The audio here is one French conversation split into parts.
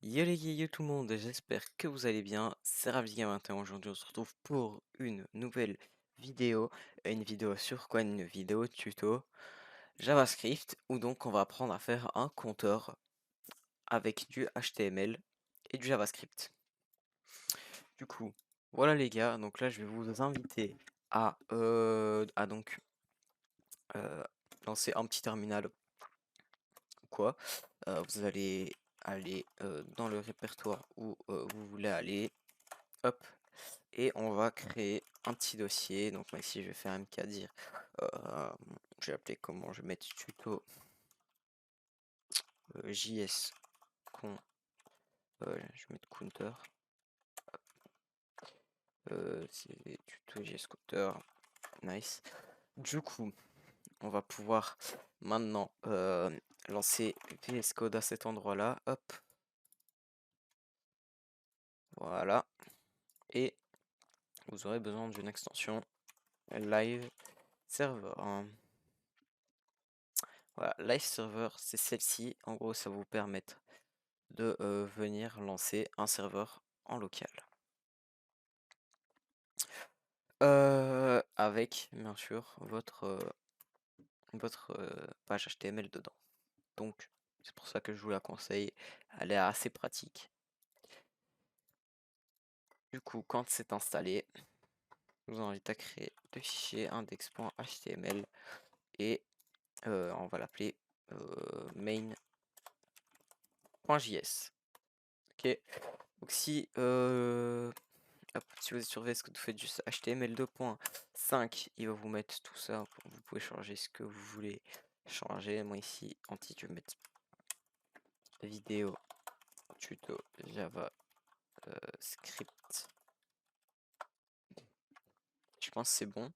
Yo les gars, yo tout le monde, j'espère que vous allez bien, c'est Ravsgame21, aujourd'hui on se retrouve pour une nouvelle vidéo, une vidéo sur quoi? Une vidéo tuto JavaScript, où donc on va apprendre à faire un compteur avec du HTML et du JavaScript. Du coup, voilà les gars, donc là je vais vous inviter à donc lancer un petit terminal ou quoi. Vous allez aller dans le répertoire où vous voulez aller. Hop, et on va créer un petit dossier. Donc moi ici je vais faire mkdir. Je vais appeler comment? Je vais mettre tuto js con. Je vais mettre counter. C'est tuto js counter. Nice. Du coup, on va pouvoir maintenant lancer VS Code à cet endroit-là. Hop, voilà. Et vous aurez besoin d'une extension live server, hein. Voilà, live server, c'est celle-ci. En gros, ça vous permet de venir lancer un serveur en local. Avec, bien sûr, votre page HTML dedans. Donc, c'est pour ça que je vous la conseille. Elle est assez pratique. Du coup, quand c'est installé, je vous invite à créer deux fichiers index.html et on va l'appeler main.js. Ok. Donc si hop, si vous êtes sur VS Code, vous faites juste HTML 2.5, il va vous mettre tout ça. Vous pouvez changer ce que vous voulez changer. Moi ici, je vais mettre vidéo tuto Java script. Je pense que c'est bon.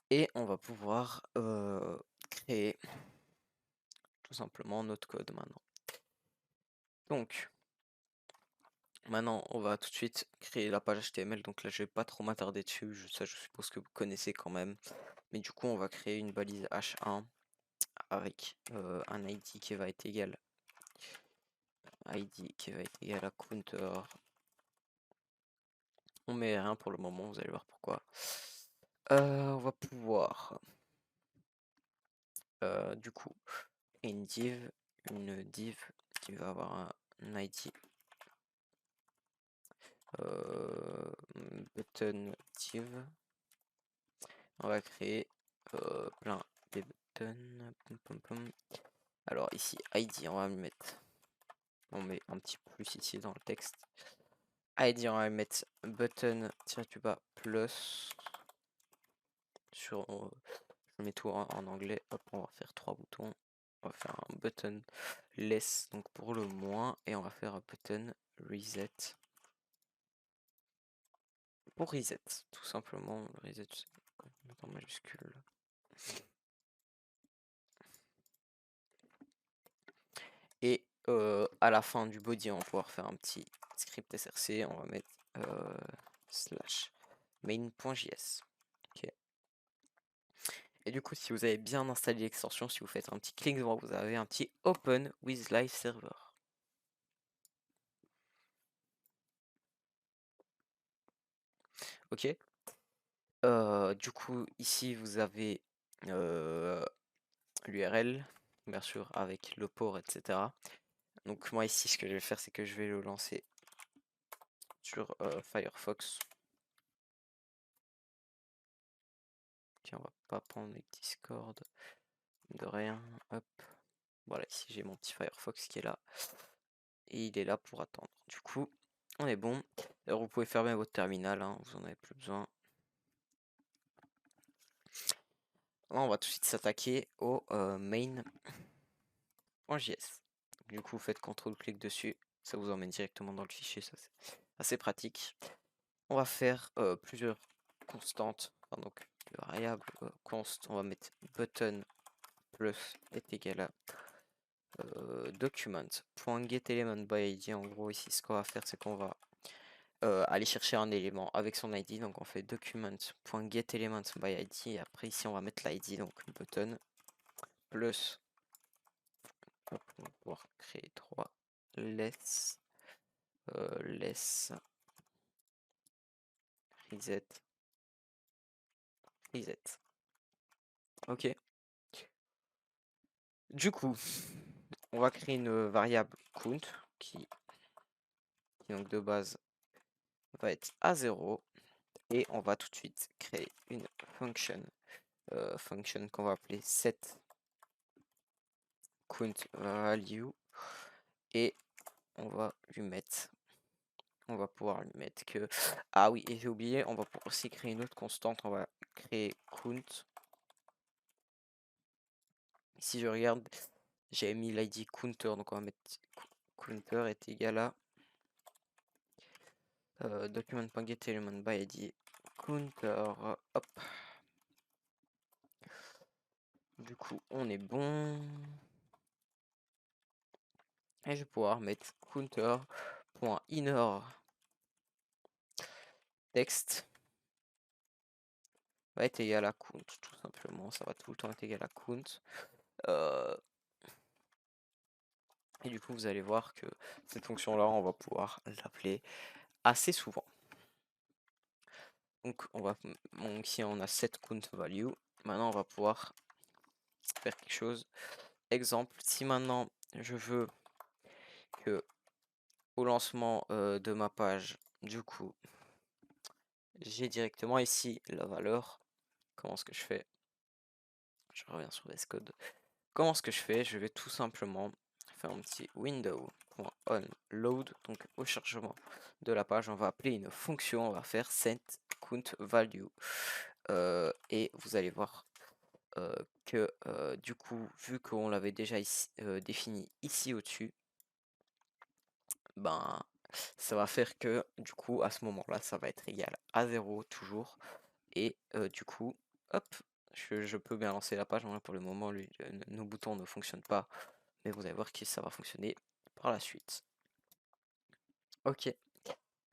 Et on va pouvoir créer tout simplement notre code maintenant. Donc, maintenant, on va tout de suite créer la page HTML. Donc là, je vais pas trop m'attarder dessus. Ça, je suppose que vous connaissez quand même. Mais du coup, on va créer une balise H1 avec un ID qui va être égal à counter. On met rien pour le moment, vous allez voir pourquoi. On va pouvoir du coup une div qui va avoir un ID button div. On va créer plein des buttons. Alors ici ID, on va le mettre. On met un petit plus ici dans le texte. ID, on va mettre button-du-bas plus. Je mets tout en anglais. Hop, on va faire 3 boutons. On va faire un button less, donc pour le moins, et on va faire un button reset pour reset, tout simplement. Reset en majuscule. Et à la fin du body, on va pouvoir faire un petit script src. On va mettre slash main.js. Ok. Et du coup, si vous avez bien installé l'extension, si vous faites un petit clic droit, vous avez un petit Open with Live Server. Ok. Du coup, ici, vous avez l'URL, bien sûr, avec le port, etc. Donc moi ici, ce que je vais faire, c'est que je vais le lancer sur Firefox. Ok, on va pas prendre les Discord de rien. Hop. Voilà, ici j'ai mon petit Firefox qui est là. Et il est là pour attendre. Du coup, on est bon. Alors vous pouvez fermer votre terminal, hein, vous en avez plus besoin. Là, on va tout de suite s'attaquer au main.js. Du coup, vous faites CTRL-clic dessus, ça vous emmène directement dans le fichier, ça c'est assez pratique. On va faire plusieurs constantes, enfin, donc de variables const. On va mettre button plus est égal à document.getElementById. En gros, ici, ce qu'on va faire, c'est qu'on va aller chercher un élément avec son ID. Donc, on fait document.getElementById. Et après, ici, on va mettre l'ID, donc button plus. Hop, on va pouvoir créer 3 less less reset reset. Ok. Du coup, on va créer une variable count qui donc de base va être à 0 et on va tout de suite créer une function qu'on va appeler set count value et on va pouvoir lui mettre que ah oui, et j'ai oublié, on va pouvoir aussi créer une autre constante, on va créer count. Si je regarde, j'ai mis l'id counter, donc on va mettre counter est égal à document.getElement by id counter, hop. Du coup, on est bon. Et je vais pouvoir mettre counter.inner text va être égal à count, tout simplement. Ça va tout le temps être égal à count. Et du coup, vous allez voir que cette fonction-là, on va pouvoir l'appeler assez souvent. Donc, ici, on a set count value. Maintenant, on va pouvoir faire quelque chose. Exemple, si maintenant, je veux que au lancement de ma page, du coup, j'ai directement ici la valeur. Comment est-ce que je fais? Je reviens sur VS Code. Comment est-ce que je fais? Je vais tout simplement faire un petit window.onLoad. Donc au chargement de la page, on va appeler une fonction, on va faire set count value. Et vous allez voir que du coup, vu qu'on l'avait déjà ici, défini ici au-dessus, ben ça va faire que du coup à ce moment-là, ça va être égal à 0 toujours. Et du coup, hop, je peux bien lancer la page. Pour le moment, nos boutons ne fonctionnent pas, mais vous allez voir que ça va fonctionner par la suite. Ok,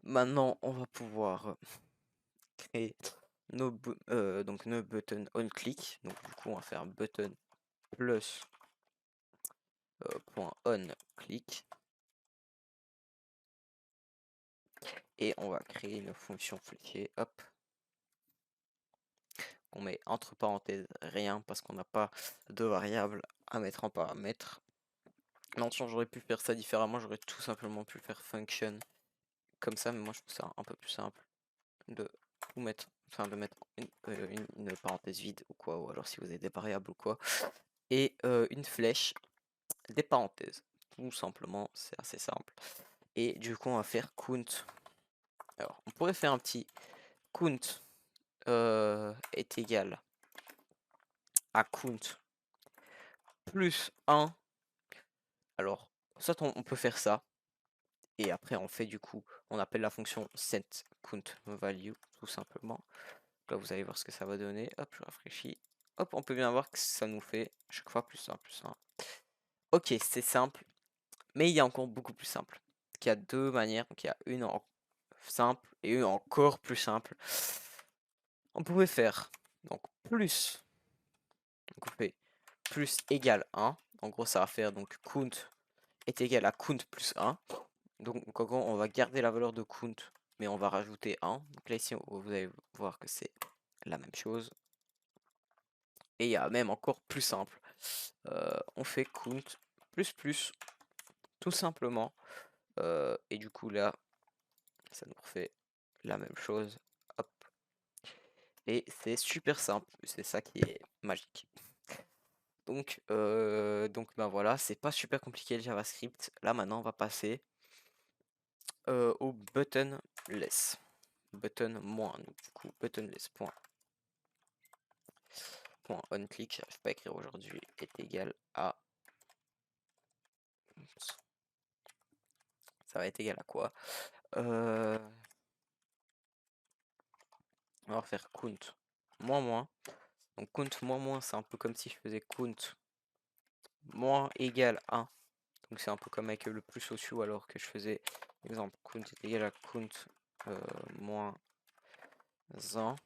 maintenant on va pouvoir créer donc nos buttons on click. Donc du coup, on va faire button plus .on click et on va créer une fonction fléchée, hop, on met entre parenthèses rien parce qu'on n'a pas de variable à mettre en paramètre. Non, j'aurais pu faire ça différemment, j'aurais tout simplement pu faire function comme ça, mais moi je trouve ça un peu plus simple de mettre, enfin de mettre une parenthèse vide ou quoi, ou alors si vous avez des variables ou quoi, et une flèche, des parenthèses, tout simplement, c'est assez simple. Et du coup on va faire count. Alors on pourrait faire un petit count est égal à count plus 1. Alors soit on peut faire ça, et après on fait du coup, on appelle la fonction set count value tout simplement. Là vous allez voir ce que ça va donner. Hop, je rafraîchis. Hop, on peut bien voir que ça nous fait chaque fois plus 1 plus 1. Ok, c'est simple, mais il y a encore beaucoup plus simple. Il y a deux manières, donc il y a une en simple et une encore plus simple. On pourrait faire donc plus, donc on fait plus égale 1. En gros ça va faire donc count est égal à count plus 1. Donc en gros on va garder la valeur de count, mais on va rajouter 1. Donc là ici vous allez voir que c'est la même chose. Et il y a même encore plus simple. On fait count plus plus, tout simplement. Et du coup là, ça nous refait la même chose. Hop. Et c'est super simple. C'est ça qui est magique. Donc ben voilà, c'est pas super compliqué le JavaScript. Là maintenant, on va passer au buttonless. Button moins. Donc, du coup, buttonless point onClick, j'arrive pas à écrire aujourd'hui, est égal à. Ça va être égal à quoi? On va faire count moins moins. Donc count moins moins, c'est un peu comme si je faisais count moins égal 1. Donc c'est un peu comme avec le plus au-dessus, alors que je faisais, exemple, count est égal à count moins 1.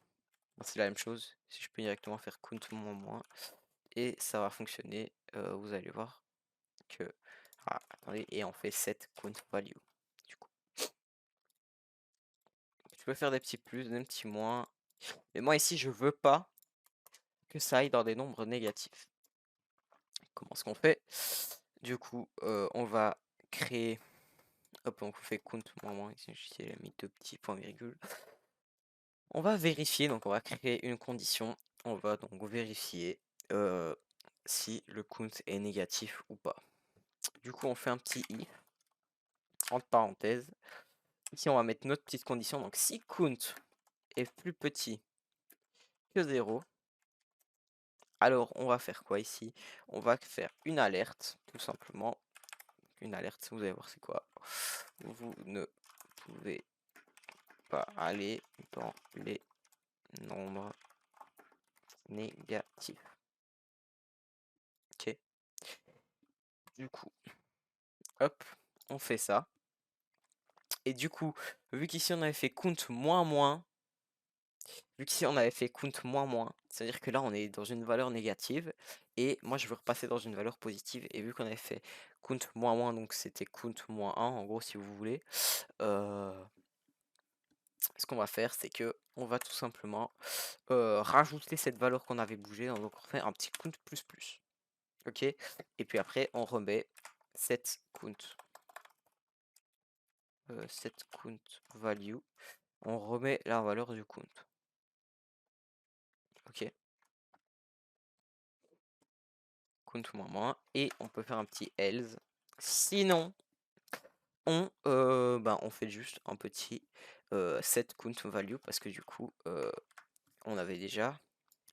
C'est la même chose. Si je peux directement faire count moins moins, et ça va fonctionner. Vous allez voir que Attendez, et on fait set count value. Du coup, tu peux faire des petits plus, des petits moins. Mais moi ici, je veux pas que ça aille dans des nombres négatifs. Comment est-ce qu'on fait? Du coup, on va créer. Hop, donc on fait count moins moins. Ici, j'ai mis deux petits points virgule. On va vérifier, donc on va créer une condition. On va donc vérifier si le count est négatif ou pas. Du coup, on fait un petit if, entre parenthèses. Ici, on va mettre notre petite condition. Donc, si count est plus petit que 0, alors on va faire quoi ici? On va faire une alerte, tout simplement. Une alerte, vous allez voir c'est quoi. Vous ne pouvez pas aller dans les nombres négatifs. Ok. Du coup, hop, on fait ça. Et du coup, vu qu'ici on avait fait count moins moins, c'est-à-dire que là on est dans une valeur négative, et moi je veux repasser dans une valeur positive, et vu qu'on avait fait count moins moins, donc c'était count moins 1, en gros si vous voulez, ce qu'on va faire c'est que on va tout simplement rajouter cette valeur qu'on avait bougée, donc on fait un petit count plus plus, ok, et puis après on remet cette count value, on remet la valeur du count. Ok, count moins moins, et on peut faire un petit else. Sinon, on fait juste un petit set count value parce que du coup, on avait déjà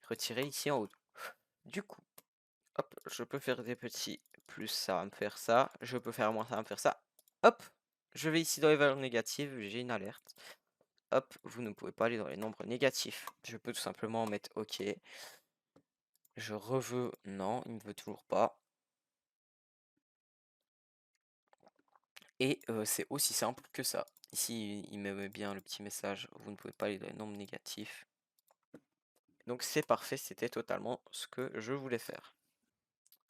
retiré ici en haut. Du coup, hop, je peux faire des petits plus, ça va me faire ça. Je peux faire moins, ça va me faire ça. Hop, je vais ici dans les valeurs négatives, j'ai une alerte. Hop, vous ne pouvez pas aller dans les nombres négatifs. Je peux tout simplement mettre OK. Je reveux, non, il me veut toujours pas. Et c'est aussi simple que ça. Ici, il me met bien le petit message, vous ne pouvez pas aller dans les nombres négatifs. Donc c'est parfait, c'était totalement ce que je voulais faire.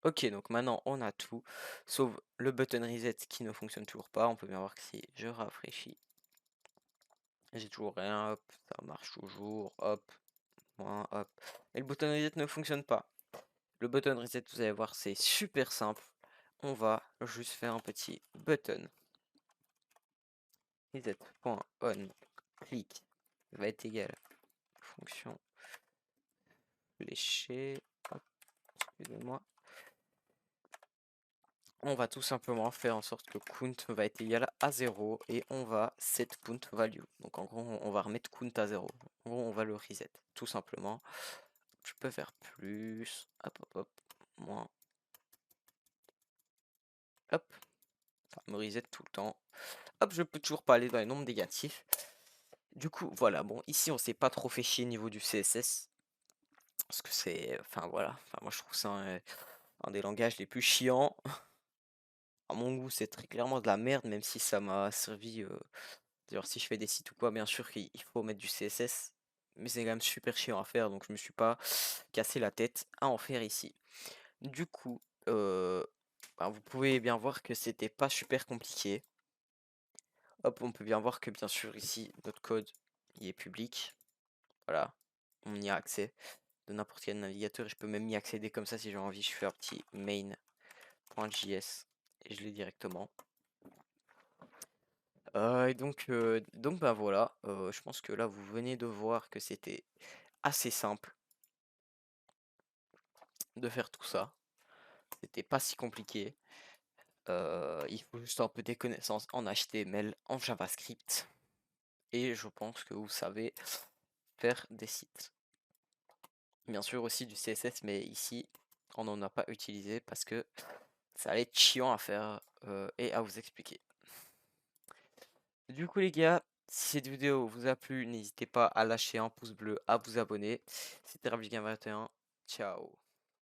Ok, donc maintenant on a tout, sauf le button reset qui ne fonctionne toujours pas. On peut bien voir que si je rafraîchis, j'ai toujours rien, hop, ça marche toujours, hop, moins, hop. Et le button reset ne fonctionne pas. Le button reset, vous allez voir, c'est super simple. On va juste faire un petit button reset.on click va être égal à fonction fléchée, hop, excusez-moi. On va tout simplement faire en sorte que count va être égal à 0 et on va set count value. Donc en gros, on va remettre count à 0. En gros, on va le reset, tout simplement. Je peux faire plus, hop, hop, hop, moins, hop, ça me reset tout le temps. Hop, je peux toujours pas aller dans les nombres négatifs. Du coup, voilà, bon, ici, on s'est pas trop fait chier au niveau du CSS. Parce que c'est, enfin voilà, enfin, moi je trouve ça un des langages les plus chiants. À mon goût, c'est très clairement de la merde, même si ça m'a servi. D'ailleurs, si je fais des sites ou quoi, bien sûr qu'il faut mettre du CSS, mais c'est quand même super chiant à faire, donc je me suis pas cassé la tête à en faire ici. Du coup, vous pouvez bien voir que c'était pas super compliqué. Hop, on peut bien voir que bien sûr ici, notre code, il est public. Voilà, on y a accès de n'importe quel navigateur, et je peux même y accéder comme ça si j'ai envie. Je fais un petit main.js et je l'ai directement. Et donc bah voilà, je pense que là vous venez de voir que c'était assez simple de faire tout ça. C'était pas si compliqué. Il faut juste un peu des connaissances en HTML, en JavaScript. Et je pense que vous savez faire des sites. Bien sûr aussi du CSS, mais ici on n'en a pas utilisé parce que ça allait être chiant à faire et à vous expliquer. Du coup les gars, si cette vidéo vous a plu, n'hésitez pas à lâcher un pouce bleu, à vous abonner. C'était Ravishgame 21. Ciao.